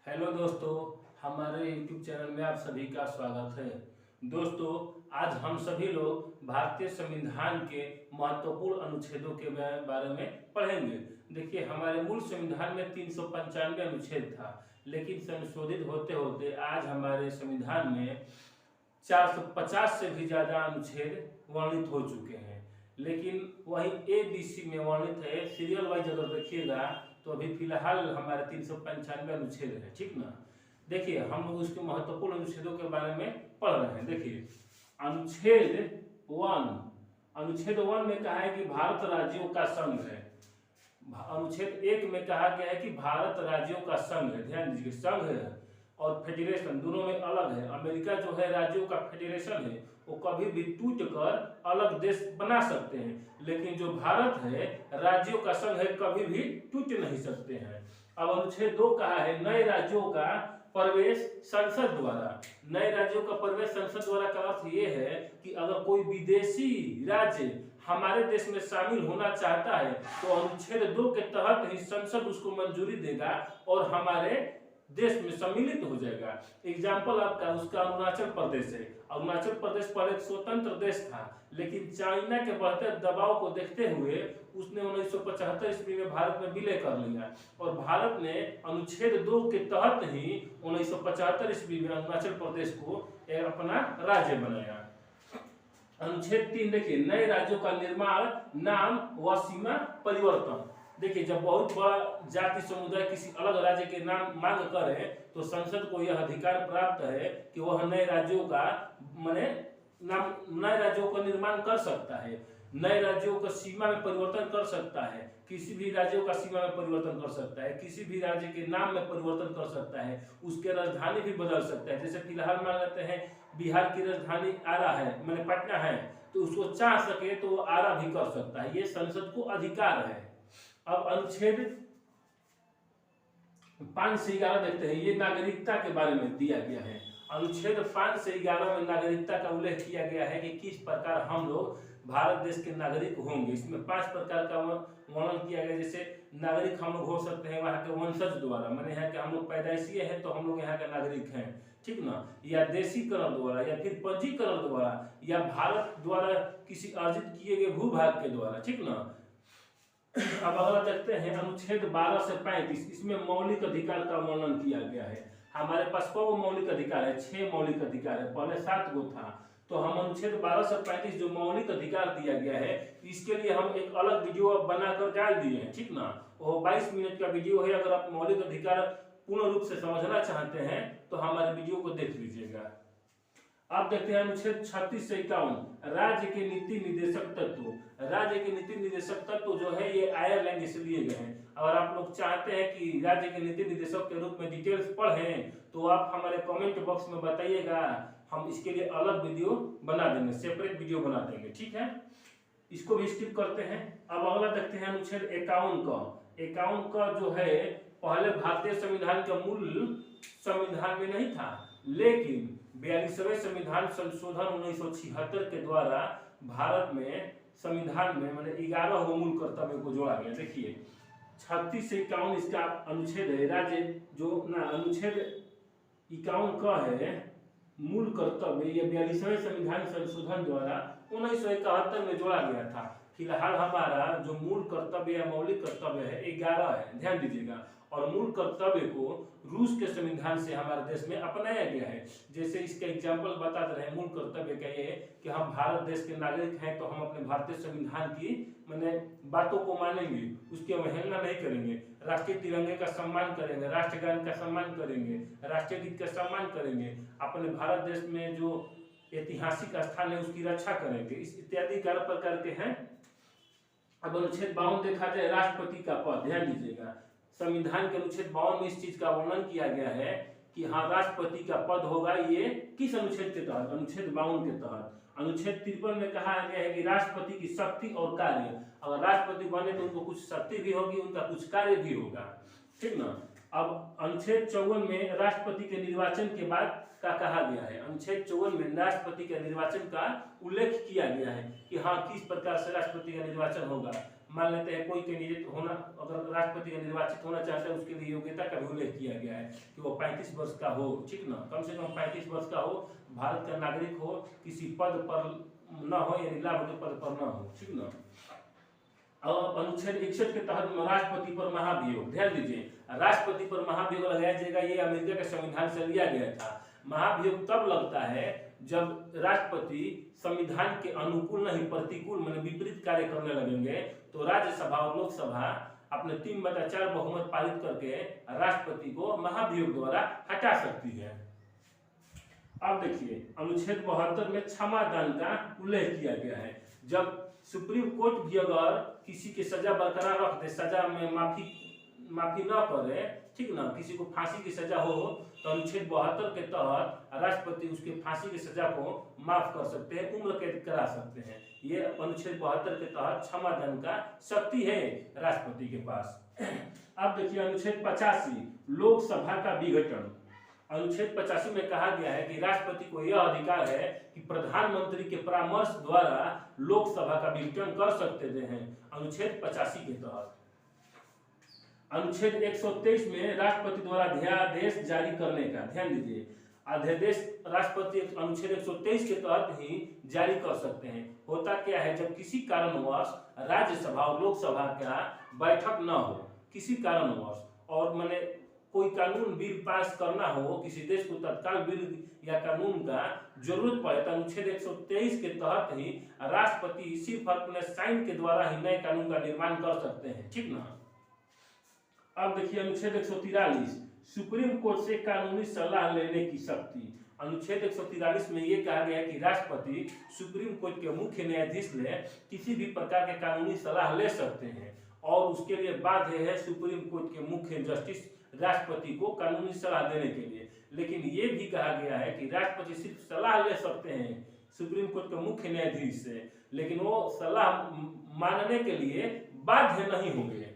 Hello दोस्तों, हमारे YouTube channel में आप सभी का स्वागत है। दोस्तों, आज हम सभी लोग भारतीय संविधान के महत्वपूर्ण अनुच्छेदों के बारे में पढ़ेंगे। देखिए, हमारे मूल संविधान में 395 अनुच्छेद था, लेकिन संशोधित होते होते आज हमारे संविधान में 450 से भी ज़्यादा अनुच्छेद वर्णित हो चुके हैं। लेकिन वही ABC में वर्णित है, सीरियल वाइज अगर देखिएगा तो अभी फिलहाल हमारे 395 अनुच्छेद है, ठीक ना। देखिए, हम लोग उसके महत्वपूर्ण अनुच्छेदों के बारे में पढ़ रहे हैं। देखिए, अनुच्छेद वन में कहा है कि भारत राज्यों का संघ है। अनुच्छेद 1 में कहा गया है कि भारत राज्यों का संघ है। ध्यान दीजिए, संघ है और फेडरेशन दोनों में अलग है। अमेरिका जो है राज्यों का फेडरेशन है, वो कभी भी टूट कर अलग देश बना सकते हैं, लेकिन जो भारत है राज्यों का संघ है, कभी भी टूट नहीं सकते हैं। अब अनुच्छेद 2 कहा है नए राज्यों का प्रवेश संसद द्वारा। नए राज्यों का प्रवेश संसद द्वारा का अर्थ ये है कि अगर कोई विदेशी राज्य हमारे देश में शामिल होना चाहता है तो अनुच्छेद 2 के तहत ही संसद उसको मंजूरी देगा और हमारे देश में सम्मिलित हो जाएगा। एग्जाम्पल आपका उसका अरुणाचल प्रदेश है। अरुणाचल प्रदेश पहले एक स्वतंत्र देश था, लेकिन चाइना के बढ़ते दबाव को देखते हुए उसने 1975 ईस्वी में भारत में विलय कर लिया और भारत ने अनुच्छेद 2 के तहत ही 1975 ईस्वी में अरुणाचल प्रदेश को अपना राज्य बनाया। अनुच्छेद 3 देखिए, नए राज्यों का निर्माण, नाम व सीमा परिवर्तन। देखिए, जब बहुत बड़ा जाति समुदाय किसी अलग राज्य के नाम मांग करे तो संसद को यह अधिकार प्राप्त है कि वह नए राज्यों का नए राज्यों का निर्माण कर सकता है, नए राज्यों का सीमा में परिवर्तन कर सकता है, किसी भी राज्यों का सीमा में परिवर्तन कर सकता है, किसी भी राज्य के नाम में परिवर्तन कर सकता है, उसके राजधानी भी बदल सकता है। जैसे फिलहाल मान लेते हैं बिहार की राजधानी आरा है, पटना है, तो उसको चाह सके तो आरा भी कर सकता है। ये संसद को अधिकार है। अब अनुच्छेद 5 से 11 देखते हैं, ये नागरिकता के बारे में दिया गया है। अनुच्छेद 5 से 11 में नागरिकता का उल्लेख किया गया है कि किस प्रकार हम लोग भारत देश के नागरिक होंगे। इसमें 5 प्रकार का वर्णन किया गया। जैसे नागरिक हम लोग हो सकते हैं वहाँ के वंशज द्वारा, मैंने यहाँ के हम लोग पैदाइशी है तो हम लोग यहाँ के नागरिक हैं, ठीक ना, या देशीकरण द्वारा, या फिर पंजीकरण द्वारा, या भारत द्वारा किसी अर्जित किए गए भूभाग के द्वारा, ठीक ना। अब अगला देखते हैं अनुच्छेद 12 से 35, इसमें मौलिक अधिकार का वर्णन किया गया है। हमारे पास कौ मौलिक अधिकार है? 6 मौलिक अधिकार है, पहले 7 गो था। तो हम अनुच्छेद 12 से 35 जो मौलिक अधिकार दिया गया है, इसके लिए हम एक अलग वीडियो बनाकर डाल दिए हैं, ठीक ना। वो 22 मिनट का वीडियो है। अगर आप मौलिक अधिकार पूर्ण रूप से समझना चाहते हैं तो हमारे वीडियो को देख लीजिएगा। अब देखते हैं अनुच्छेद 36 से 51, राज्य के नीति निर्देशक तत्व। राज्य के नीति निर्देशक तत्व जो है ये आयरलैंड से लिए गए हैं। अगर आप लोग चाहते हैं कि राज्य के नीति निर्देशक के रूप में डिटेल्स पढ़ें तो आप हमारे कमेंट बॉक्स में बताइएगा, हम इसके लिए अलग वीडियो बना देंगे, सेपरेट वीडियो बना देंगे, ठीक है। इसको भी स्किप करते हैं। अब अगला देखते हैं अनुच्छेद 51 का। 51 का जो है पहले भारतीय संविधान का मूल संविधान में नहीं था, लेकिन 42वें संविधान संशोधन 1976 के द्वारा भारत में संविधान में 11 मूल कर्तव्य को जोड़ा गया। देखिए, 36 से 51 इसका अनुच्छेद है। राज्य जो ना अनुच्छेद 51 का है मूल कर्तव्य, यह 42वें संविधान संशोधन द्वारा 1971 में जोड़ा गया था। फिलहाल हमारा जो मूल कर्तव्य या मौलिक कर्तव्य है 11 है, ध्यान दीजिएगा। और मूल कर्तव्य को रूस के संविधान से हमारे देश में अपनाया गया है। जैसे इसका एग्जाम्पल बता दे रहे हैं, मूल कर्तव्य का ये कि हम भारत देश के नागरिक हैं तो हम अपने भारतीय संविधान की बातों को मानेंगे, उसकी अवहेलना नहीं करेंगे, राष्ट्रीय तिरंगे का सम्मान करेंगे, राष्ट्रगान का सम्मान करेंगे, राष्ट्रीय गीत का सम्मान करेंगे, अपने भारत देश में जो ऐतिहासिक स्थान है उसकी रक्षा करेंगे, इस इत्यादि प्रकार के हैं। अब अनुच्छेद 52 देखा जाए, राष्ट्रपति का पद, ध्यान दीजिएगा। संविधान के अनुच्छेद 52 में इस चीज का वर्णन किया गया है कि हाँ, राष्ट्रपति का पद होगा। ये किस अनुच्छेद के तहत? अनुच्छेद 52 के तहत। अनुच्छेद 53 में कहा गया है कि राष्ट्रपति की शक्ति और कार्य, अगर राष्ट्रपति बने तो उनको कुछ शक्ति भी होगी, उनका कुछ कार्य भी होगा, ठीक ना। अब अनुच्छेद 54 में राष्ट्रपति के निर्वाचन के बाद का कहा गया है। अनुच्छेद 54 में राष्ट्रपति के निर्वाचन का उल्लेख किया गया है कि हाँ, किस प्रकार से राष्ट्रपति का निर्वाचन होगा। मान लेते हैं कोई कैंडिडेट होना, अगर राष्ट्रपति का निर्वाचित होना चाहता है, उसके लिए योग्यता का भी उल्लेख किया गया है कि वो 35 वर्ष का हो, ठीक ना, कम से कम 35 वर्ष का हो, भारत का नागरिक हो, किसी पद पर न हो या लाभ के पद पर न हो, ठीक ना। अब अनुच्छेद 61 के तहत राष्ट्रपति पर महाभियोग, ध्यान दीजिए, राष्ट्रपति पर महाभियोग लगाया जाएगा। ये अमेरिका के संविधान से लिया गया था। महाभियोग तब लगता है जब राष्ट्रपति संविधान के अनुकूल नहीं, प्रतिकूल माने विपरीत कार्य करने लगेंगे, तो राज्यसभा और लोकसभा अपने 3/4 बहुमत पारित करके राष्ट्रपति को महाभियोग द्वारा हटा सकती है। अब देखिए अनुच्छेद 72 में क्षमा दान का उल्लेख किया गया है। जब सुप्रीम कोर्ट भी अगर किसी की सजा बरकरार रख दे, सजा में माफी न करे, ठीक ना, किसी को फांसी की सजा हो, तो अनुच्छेद 72 के तहत राष्ट्रपति उसके फांसी की सजा को माफ कर सकते हैं, उम्र कैद करा सकते हैं। ये अनुच्छेद 72 के तहत क्षमा दान का शक्ति है राष्ट्रपति के पास। अब देखिए अनुच्छेद 85 लोकसभा का विघटन। अनुच्छेद 85 में कहा गया है कि राष्ट्रपति को यह अधिकार है कि प्रधानमंत्री के परामर्श द्वारा लोकसभा का विघटन कर सकते हैं। अनुच्छेद 85 के तहत अनुच्छेद 123 में राष्ट्रपति द्वारा अध्यादेश जारी करने का, ध्यान दीजिए, अध्यादेश राष्ट्रपति अनुच्छेद 123 के तहत ही जारी कर सकते हैं। होता क्या है, जब किसी कारणवश राज्यसभा और लोकसभा का बैठक न हो, किसी कारणवश, और माने कोई कानून बिल पास करना हो, किसी देश को तत्काल बिल या कानून का जरूरत पड़े, तो अनुच्छेद 123 के तहत ही राष्ट्रपति सिर्फ अपने साइन के द्वारा ही नए कानून का निर्माण कर सकते हैं, ठीक ना। अब देखिए अनुच्छेद 143 सुप्रीम कोर्ट से कानूनी सलाह लेने की शक्ति। अनुच्छेद 143 में ये कहा गया है कि राष्ट्रपति सुप्रीम कोर्ट के मुख्य न्यायाधीश से किसी भी प्रकार के कानूनी सलाह ले सकते हैं, और उसके लिए बाध्य है सुप्रीम कोर्ट के मुख्य जस्टिस राष्ट्रपति को कानूनी सलाह देने के लिए। लेकिन ये भी कहा गया है कि राष्ट्रपति सिर्फ सलाह ले सकते हैं सुप्रीम कोर्ट के मुख्य न्यायाधीश से, लेकिन वो सलाह मानने के लिए बाध्य नहीं होंगे।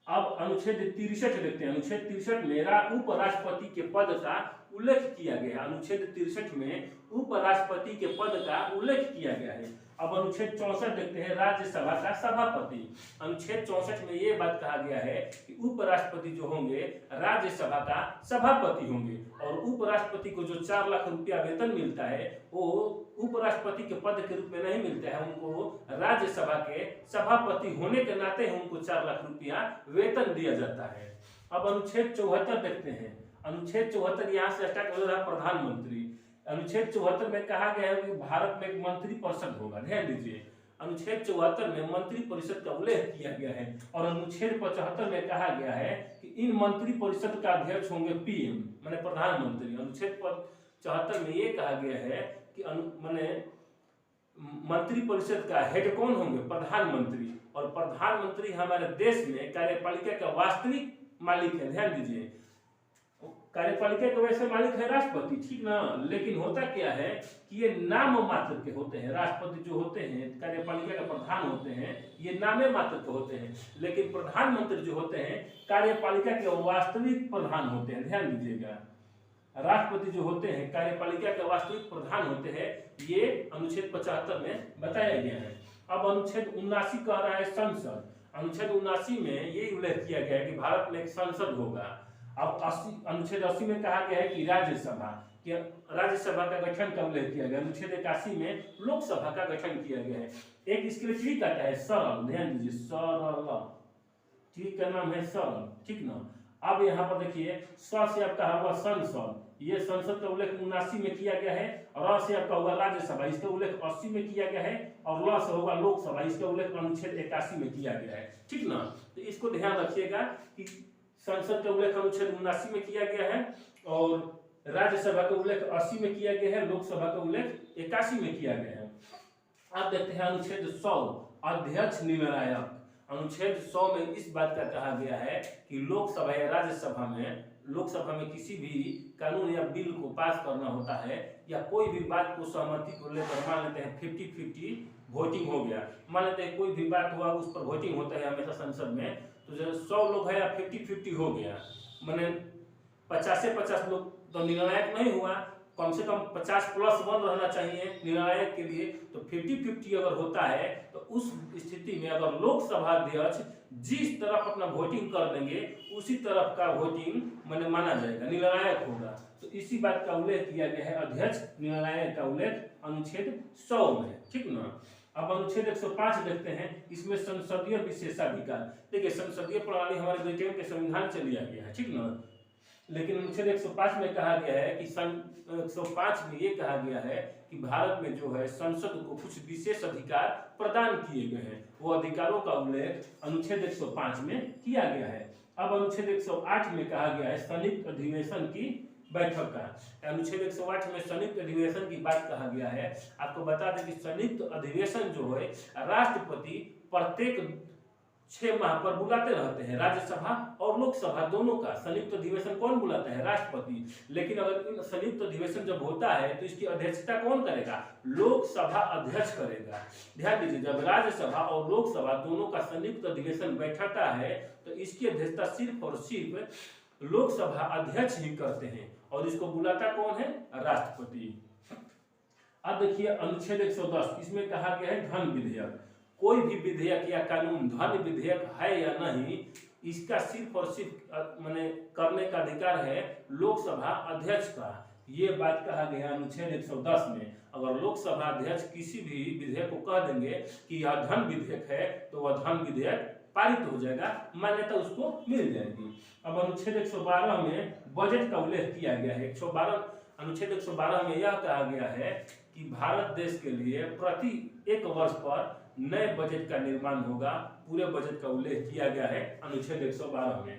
अब अनुच्छेद 63 देखते हैं। अनुच्छेद 63 में उपराष्ट्रपति के पद का उल्लेख किया गया है। अनुच्छेद 63 में उपराष्ट्रपति के पद का उल्लेख किया गया है। अब अनुच्छेद 64 देखते हैं, राज्यसभा का सभापति। अनुच्छेद 64 में ये बात कहा गया है कि उपराष्ट्रपति जो होंगे राज्यसभा का सभापति होंगे, और उपराष्ट्रपति को जो 4 लाख रुपया वेतन मिलता है वो उपराष्ट्रपति के पद के रूप में नहीं मिलता है, उनको राज्यसभा के सभापति होने के नाते उनको 4 लाख रुपया वेतन दिया जाता है। अब अनुच्छेद 74 देखते हैं। अनुच्छेद 74 यहाँ से स्टार्ट हो रहा है प्रधानमंत्री। अनुच्छेद 74 में कहा गया है कि भारत में एक मंत्री परिषद होगा, ध्यान दीजिए, अनुच्छेद 74 में मंत्री परिषद का उल्लेख किया गया है, और अनुच्छेद 75 में कहा गया है कि इन मंत्री परिषद का अध्यक्ष होंगे पीएम माने प्रधानमंत्री। अनुच्छेद 74 में ये कहा गया है कि माने मंत्री परिषद का हेड कौन होंगे, प्रधानमंत्री, और प्रधानमंत्री हमारे देश में कार्यपालिका का वास्तविक मालिक है। ध्यान दीजिए, कार्यपालिका के वैसे मालिक है राष्ट्रपति, ठीक ना, लेकिन होता क्या है कि ये नाम मात्र के होते हैं। राष्ट्रपति जो होते हैं, कार्यपालिका का प्रधान होते हैं, ये नामे मात्र के होते हैं, लेकिन प्रधानमंत्री जो होते हैं कार्यपालिका के वास्तविक प्रधान होते हैं। ध्यान दीजिएगा, राष्ट्रपति जो होते हैं कार्यपालिका के वास्तविक प्रधान होते हैं, ये अनुच्छेद 75 में बताया गया है। अब अनुच्छेद 79 कह रहा है संसद। अनुच्छेद 79 में ये उल्लेख किया गया है कि भारत में एक संसद होगा। अब अनुच्छेद 80 में कहा गया है कि राज्यसभा का गठन का उल्लेख किया गया। अनुच्छेद 81 में लोकसभा का गठन किया गया है। एक इसके लिए ट्री काटा है सरल, ध्यान दीजिए, सरल, ट्री का नाम है सरल, ठीक ना। अब यहाँ पर देखिए, स से आपका होगा संसद, ये संसद का उल्लेख 79 में किया गया है, और र से आपका होगा राज्यसभा, इसका उल्लेख 80 में किया गया है, और ल से होगा लोकसभा, इसका उल्लेख अनुच्छेद 81 में किया गया है, ठीक ना। तो इसको ध्यान रखिएगा कि संसद का उल्लेख अनुच्छेद 79 में किया गया है, और राज्यसभा का उल्लेख 80 में किया गया है, लोकसभा का उल्लेख 81 में किया गया है। अब देखते हैं अनुच्छेद 100 अध्यक्ष निर्णायक। अनुच्छेद 100 में इस बात का कहा गया है कि लोकसभा या राज्यसभा में किसी भी कानून या बिल को पास करना होता है, या कोई भी बात को सहमति को लेकर, मान लेते हैं 50-50 वोटिंग हो गया, मान लेते हैं कोई भी बात हुआ उस पर वोटिंग होता है हमेशा संसद में, तो जो 100 लोग है या 50-50 हो गया, माने 50 से 50 लोग तो निर्णायक नहीं हुआ, कम से कम 50+1 रहना चाहिए निर्णायक के लिए। तो 50-50 अगर होता है तो उस स्थिति में अगर लोकसभा अध्यक्ष जिस तरफ अपना वोटिंग कर देंगे उसी तरफ का वोटिंग माना जाएगा, निर्णायक होगा। तो इसी बात का उल्लेख किया गया है अध्यक्ष निर्णायक का उल्लेख अनुच्छेद 100 में, ठीक ना। अब अनुच्छेद 105 देखते हैं, इसमें संसदीय विशेषाधिकार। देखिए संसदीय प्रणाली हमारे ब्रिटेन के संविधान से लिया गया है, ठीक ना, लेकिन अनुच्छेद 105 में कहा गया है कि 105 में ये कहा गया है कि भारत में जो है संसद को कुछ विशेष अधिकार प्रदान किए गए हैं, वो अधिकारों का उल्लेख अनुच्छेद 105 में किया गया है। अब अनुच्छेद 108 में कहा गया है संयुक्त अधिवेशन की बैठक का। अनुच्छेद 108 में संयुक्त अधिवेशन की बात कहा गया है। आपको बता दें कि संयुक्त अधिवेशन जो है राष्ट्रपति प्रत्येक 6 माह पर बुलाते रहते हैं, राज्यसभा और लोकसभा दोनों का संयुक्त अधिवेशन कौन बुलाता है? राष्ट्रपति। लेकिन अगर संयुक्त अधिवेशन जब होता है तो इसकी अध्यक्षता कौन करेगा? लोकसभा अध्यक्ष करेगा। ध्यान दीजिए, जब राज्यसभा और लोकसभा दोनों का संयुक्त अधिवेशन बैठता है तो इसकी अध्यक्षता सिर्फ और सिर्फ लोकसभा अध्यक्ष ही करते हैं और इसको बुलाता कौन है? राष्ट्रपति। अब देखिए अनुच्छेद 110, इसमें कहा गया है धन विधेयक। कोई भी विधेयक या कानून धन विधेयक है या नहीं, इसका सिर्फ और सिर्फ माने करने का अधिकार है लोकसभा अध्यक्ष का। ये बात कहा गया अनुच्छेद 110 में। अगर लोकसभा अध्यक्ष किसी भी विधेयक को कह देंगे कि यह धन विधेयक है तो वह धन विधेयक पारित हो जाएगा, मान्यता उसको मिल जाएगी। अब अनुच्छेद 112 में बजट का उल्लेख किया गया है। अनुच्छेद 112 में यह कहा गया है कि भारत देश के लिए प्रति 1 वर्ष पर नए बजट का निर्माण होगा। पूरे बजट का उल्लेख किया गया है अनुच्छेद 112 में।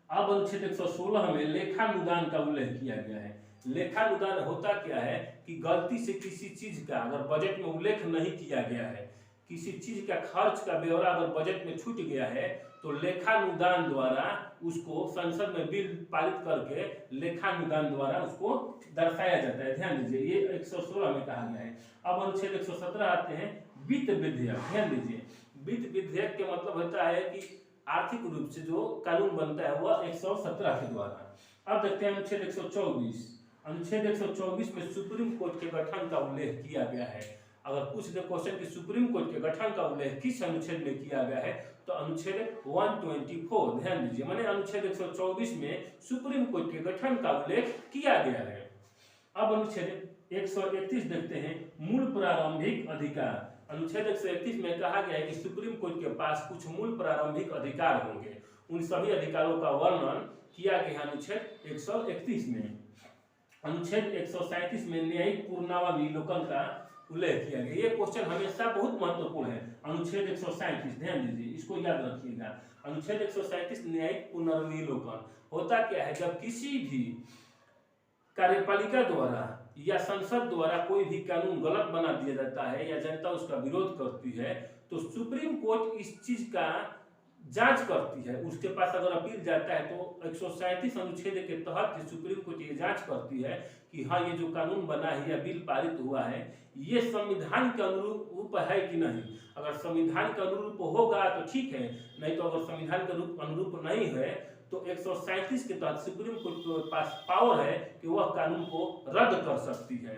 अब अनुच्छेद 116 में लेखानुदान का उल्लेख किया गया है। लेखानुदान होता क्या है कि गलती से किसी चीज का अगर बजट में उल्लेख नहीं किया गया है, किसी चीज का खर्च का ब्यौरा अगर बजट में छूट गया है तो लेखानुदान द्वारा उसको संसद में बिल पारित करके लेखानुदान द्वारा उसको दर्शाया जाता है। ध्यान दीजिए, ये 116 में कहा गया है। अब अनुच्छेद 117 आते हैं वित्त विधेयक। ध्यान दीजिए, वित्त विधेयक के मतलब होता है कि आर्थिक रूप से जो कानून बनता है वह 117 के द्वारा। अब देखते हैं अनुच्छेद 124। अनुच्छेद 124 में सुप्रीम कोर्ट के गठन का उल्लेख किया गया है। अगर पूछ दे क्वेश्चन कि सुप्रीम कोर्ट के गठन का उल्लेख किस अनुच्छेद में किया गया है तो अनुच्छेद 124। ध्यान दीजिए, माने अनुच्छेद 124 में सुप्रीम कोर्ट के गठन का उल्लेख किया गया है। अब अनुच्छेद 131 देखते हैं, मूल प्रारंभिक अधिकार। अनुच्छेद 131 में कहा गया है कि सुप्रीम कोर्ट के पास कुछ मूल प्रारंभिक अधिकार होंगे। उन सभी अधिकारों का वर्णन किया गया अनुच्छेद 131 में। अनुच्छेद 137 में न्यायिक पुनरावलोकन का उल्लेख किया गया। ये क्वेश्चन हमेशा बहुत महत्वपूर्ण है। अनुच्छेद 137, ध्यान दीजिए, इसको याद रखिएगा। अनुच्छेद 137 न्यायिक पुनरावलोकन होता क्या है? जब किसी भी कार्यपालिका द्वारा या संसद द्वारा कोई भी कानून गलत बना दिया जाता है या जनता उसका विरोध करती है तो सुप्रीम कोर्ट इस चीज का जांच करती है। उसके पास अगर अपील जाता है तो 137 अनुच्छेद के तहत सुप्रीम कोर्ट ये जांच करती है कि हाँ ये जो कानून बना है या बिल पारित हुआ है ये संविधान के अनुरूप है कि नहीं। अगर संविधान के अनुरूप होगा तो ठीक है, नहीं तो अगर संविधान के अनुरूप नहीं है तो 137 के तहत सुप्रीम कोर्ट के पास पावर है कि वह कानून को रद्द कर सकती है।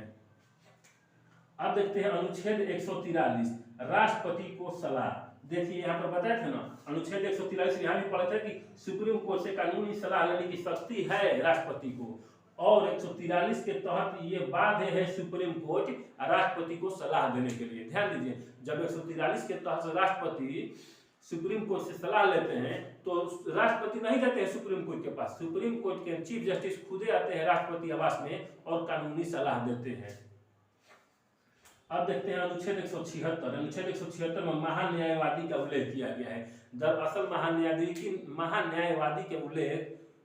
अब देखते हैं अनुच्छेद 143 राष्ट्रपति को सलाह। देखिए यहाँ पर बताया था ना, अनुच्छेद 143 यहाँ भी पढ़ा था कि सुप्रीम कोर्ट से कानूनी सलाह लेने की शक्ति है राष्ट्रपति को, और 143 के तहत ये बाध्य है सुप्रीम कोर्ट राष्ट्रपति को सलाह देने के लिए। ध्यान दीजिए, जब 143 के तहत राष्ट्रपति सुप्रीम कोर्ट से सलाह लेते हैं तो राष्ट्रपति नहीं जाते हैं सुप्रीम कोर्ट के पास, सुप्रीम कोर्ट के चीफ जस्टिस खुदे आते हैं राष्ट्रपति आवास में और कानूनी सलाह देते हैं। अब देखते हैं अनुच्छेद 176। अनुच्छेद 176 में महान्यायवादी का उल्लेख किया गया है। दरअसल महान्यायवादी के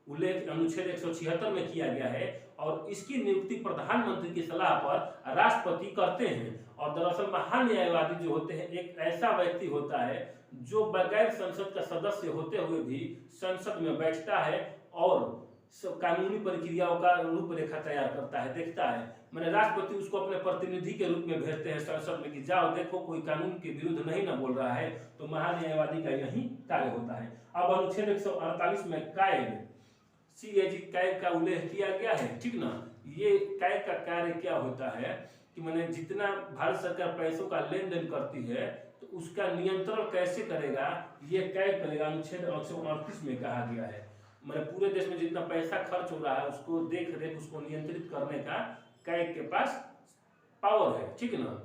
उल्लेख अनुच्छेद 176 में किया गया है और इसकी नियुक्ति प्रधानमंत्री की सलाह पर राष्ट्रपति करते हैं। और दरअसल महान्यायवादी जो होते हैं एक ऐसा व्यक्ति होता है जो बगैर संसद का सदस्य होते हुए भी संसद में बैठता है और कानूनी प्रक्रियाओं का रूपरेखा तैयार करता है, देखता है। मैंने राष्ट्रपति उसको अपने प्रतिनिधि के रूप में भेजते हैं संसद में कि जाओ देखो कोई कानून के विरुद्ध नहीं ना बोल रहा है, तो महान्यायवादी का यही कार्य होता है। अब अनुच्छेद 148 में कैग का उल्लेख किया गया है, ठीक ना। ये काय का कार्य क्या होता है कि मैंने जितना भारत सरकार पैसों का लेन देन करती है तो उसका नियंत्रण कैसे करेगा, ये काय करेगा, अनुच्छेद 138 में कहा गया है। मैंने पूरे देश में जितना पैसा खर्च हो रहा है उसको देख रेख, उसको नियंत्रित करने का काय के पास पावर है, ठीक है ना।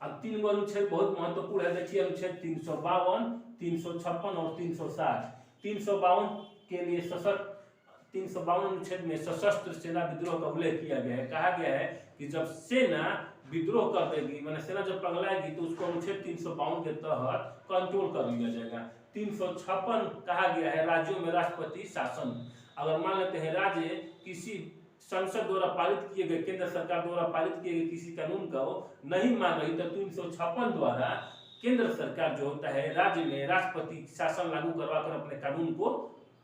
अब 3 गो अनुच्छेद बहुत महत्वपूर्ण है, देखिए अनुच्छेद 352, 356 और 360। 352 के लिए 352 अनुच्छेद में सशस्त्र सेना विद्रोह का उल्लेख किया गया है। कहा गया है कि जब सेना विद्रोह कर देगी, माने सेना जब पगलाएगी तो उसको अनुच्छेद 352 के तहत कंट्रोल कर लिया जाएगा। 356 कहा गया है राज्यों में राष्ट्रपति शासन। अगर मान लेते हैं राज्य किसी संसद द्वारा पारित किए गए, केंद्र सरकार द्वारा पारित किए गए किसी कानून को नहीं मान रही तो 356 द्वारा केंद्र सरकार जो होता है राज्य में राष्ट्रपति शासन लागू करवाकर अपने कानून को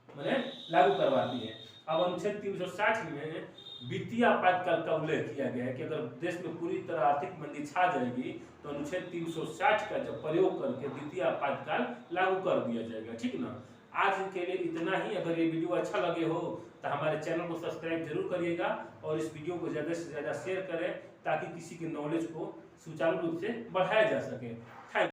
मैंने लागू करवाती है। अब अनुच्छेद 360 में वित्तीय आपातकाल का उल्लेख किया गया है कि अगर देश में पूरी तरह आर्थिक मंदी छा जाएगी तो अनुच्छेद 360 का जब प्रयोग करके वित्तीय आपातकाल लागू कर दिया जाएगा, ठीक ना। आज के लिए इतना ही। अगर ये वीडियो अच्छा लगे हो तो हमारे चैनल को सब्सक्राइब जरूर करिएगा और इस वीडियो को ज़्यादा से ज़्यादा शेयर करें ताकि किसी के नॉलेज को सुचारू रूप से बढ़ाया जा सके। थैंक